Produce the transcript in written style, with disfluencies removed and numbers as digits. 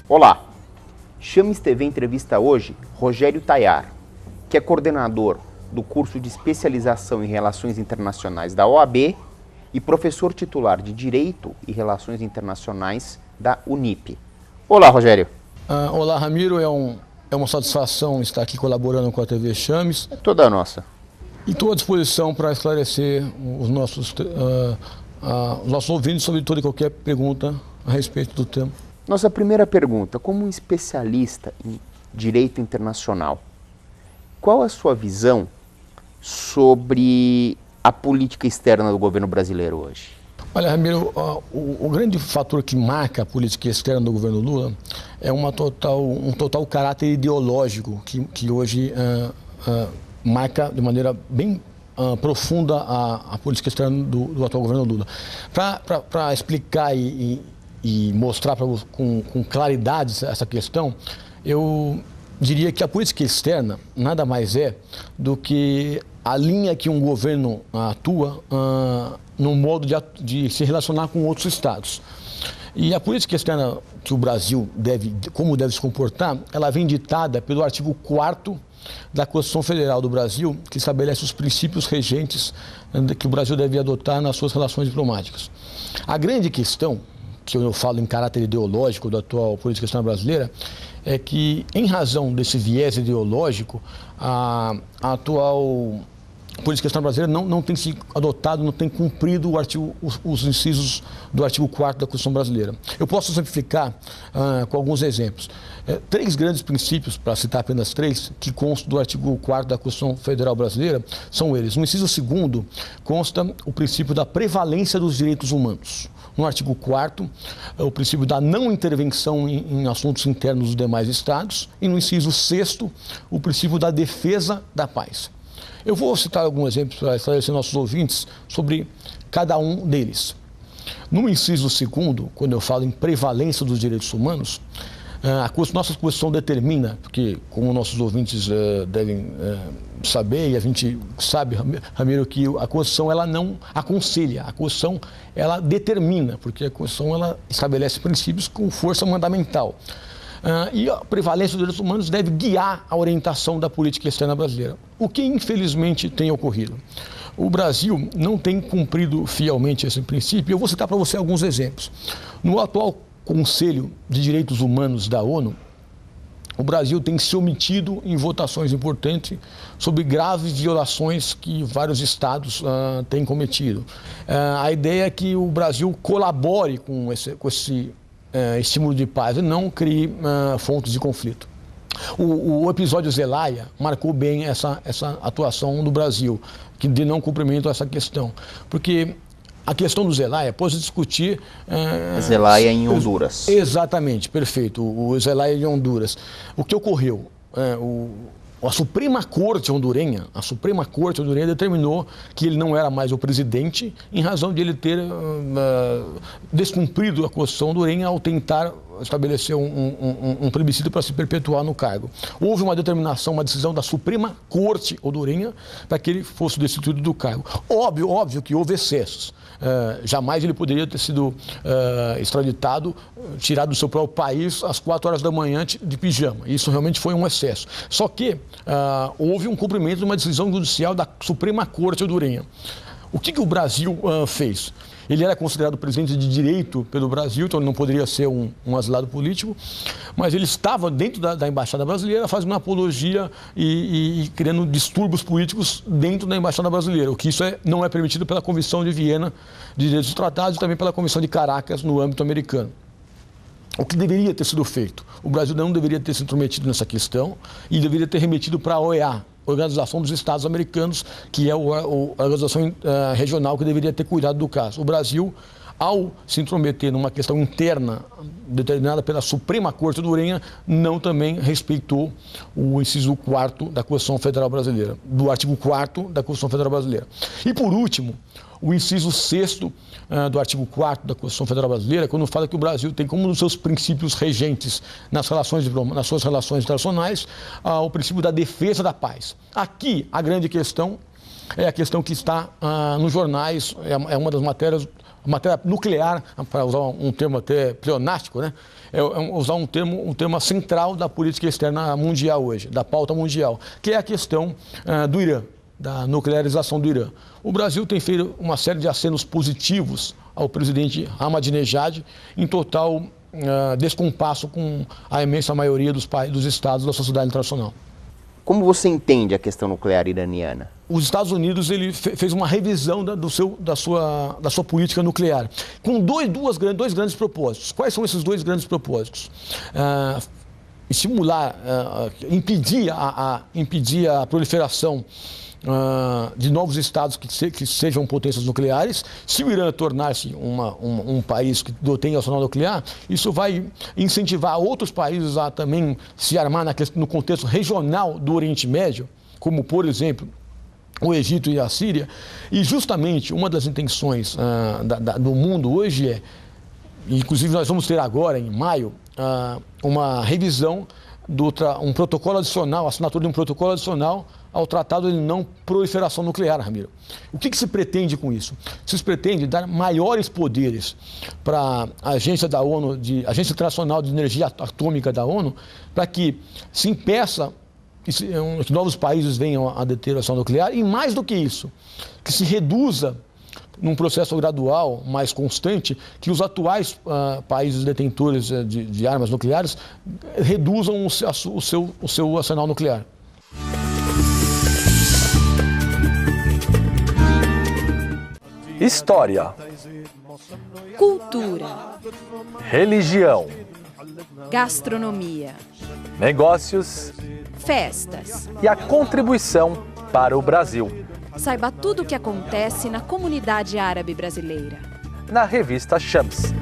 Olá, Chames TV entrevista hoje Rogério Tayar, que é coordenador do curso de especialização em Relações Internacionais da OAB e professor titular de Direito e Relações Internacionais da Unip. Olá, Rogério. Olá, Ramiro. É uma satisfação estar aqui colaborando com a TV Chames. É toda nossa. E estou à disposição para esclarecer os nossos ouvintes sobre toda e qualquer pergunta a respeito do tema. Nossa primeira pergunta: como um especialista em direito internacional, qual a sua visão sobre a política externa do governo brasileiro hoje? Olha, Ramiro, o grande fator que marca a política externa do governo Lula é um total caráter ideológico que hoje marca de maneira bem profunda a política externa do atual governo Lula. Para explicar e mostrar com claridade essa questão, eu diria que a política externa nada mais é do que a linha que um governo atua no modo de se relacionar com outros estados. E a política externa que o Brasil deve se comportar, ela vem ditada pelo artigo 4º da Constituição Federal do Brasil, que estabelece os princípios regentes que o Brasil deve adotar nas suas relações diplomáticas. A grande questão, que eu falo em caráter ideológico da atual política externa brasileira, é que, em razão desse viés ideológico, a atual política externa brasileira não tem se adotado, não tem cumprido os incisos do artigo 4º da Constituição brasileira. Eu posso simplificar com alguns exemplos. Três grandes princípios, para citar apenas três, que constam do artigo 4º da Constituição Federal Brasileira, são eles. No inciso 2º consta o princípio da prevalência dos direitos humanos. No artigo 4º, o princípio da não intervenção em assuntos internos dos demais estados. E no inciso 6º, o princípio da defesa da paz. Eu vou citar alguns exemplos para esclarecer nossos ouvintes sobre cada um deles. No inciso 2º, quando eu falo em prevalência dos direitos humanos, nossa Constituição determina, porque como nossos ouvintes devem saber, e a gente sabe, Ramiro, que a Constituição ela não aconselha, a Constituição ela determina, porque a Constituição ela estabelece princípios com força mandamental. E a prevalência dos direitos humanos deve guiar a orientação da política externa brasileira. O que infelizmente tem ocorrido? O Brasil não tem cumprido fielmente esse princípio. Eu vou citar para você alguns exemplos. No atual Conselho de Direitos Humanos da ONU, o Brasil tem se omitido em votações importantes sobre graves violações que vários estados têm cometido. A ideia é que o Brasil colabore com esse estímulo de paz e não crie fontes de conflito. O episódio Zelaya marcou bem essa atuação do Brasil, de não cumprimento a essa questão, porque a questão do Zelaya pode discutir... Zelaya em Honduras. Exatamente, perfeito, o Zelaya em Honduras. O que ocorreu? A Suprema Corte hondurenha determinou que ele não era mais o presidente em razão de ele ter descumprido a Constituição hondurenha ao tentar estabelecer um plebiscito para se perpetuar no cargo. Houve uma decisão da Suprema Corte hondurenha para que ele fosse destituído do cargo. Óbvio que houve excessos. Jamais ele poderia ter sido extraditado, tirado do seu próprio país às 4 horas da manhã de pijama. Isso realmente foi um excesso. Só que houve um cumprimento de uma decisão judicial da Suprema Corte hondurenha. O que o Brasil fez? Ele era considerado presidente de direito pelo Brasil, então ele não poderia ser um asilado político, mas ele estava dentro da Embaixada Brasileira fazendo uma apologia e criando distúrbios políticos dentro da Embaixada Brasileira, o que isso não é permitido pela Convenção de Viena de Direitos dos Tratados e também pela Convenção de Caracas no âmbito americano. O que deveria ter sido feito? O Brasil não deveria ter se intrometido nessa questão e deveria ter remetido para a OEA, Organização dos Estados Americanos, que é a organização regional que deveria ter cuidado do caso. O Brasil, ao se intrometer numa questão interna determinada pela Suprema Corte hondurenha, não também respeitou o inciso 4º da Constituição Federal Brasileira, do artigo 4º da Constituição Federal Brasileira. E por último, o inciso 6º do artigo 4º da Constituição Federal Brasileira, quando fala que o Brasil tem como um dos seus princípios regentes nas suas relações internacionais o princípio da defesa da paz. Aqui, a grande questão é a questão que está nos jornais, é uma das matérias a matéria nuclear, para usar um termo até pleonástico, né? Usar um tema central da política externa mundial hoje, da pauta mundial, que é a questão do Irã, da nuclearização do Irã. O Brasil tem feito uma série de acenos positivos ao presidente Ahmadinejad, em total descompasso com a imensa maioria dos estados da sociedade internacional. Como você entende a questão nuclear iraniana? Os Estados Unidos fez uma revisão da sua política nuclear, com dois grandes propósitos. Quais são esses dois grandes propósitos? Estimular, impedir a proliferação de novos estados que sejam potências nucleares. Se o Irã tornar-se um país que detém arsenal nuclear, isso vai incentivar outros países a também se armar no contexto regional do Oriente Médio, como, por exemplo, o Egito e a Síria. E justamente uma das intenções do mundo hoje inclusive nós vamos ter agora, em maio, uma revisão, um protocolo adicional, a assinatura de um protocolo adicional ao Tratado de Não Proliferação Nuclear, Ramiro. O que se pretende com isso? Se pretende dar maiores poderes para a agência da ONU, Agência Internacional de Energia Atômica da ONU, para que se impeça que novos países venham a deter a arsenal nuclear e, mais do que isso, que se reduza num processo gradual, mais constante, que os atuais países detentores de armas nucleares reduzam o seu arsenal nuclear. História, cultura, religião, gastronomia, negócios, festas e a contribuição para o Brasil. Saiba tudo o que acontece na comunidade árabe brasileira. Na revista Shams.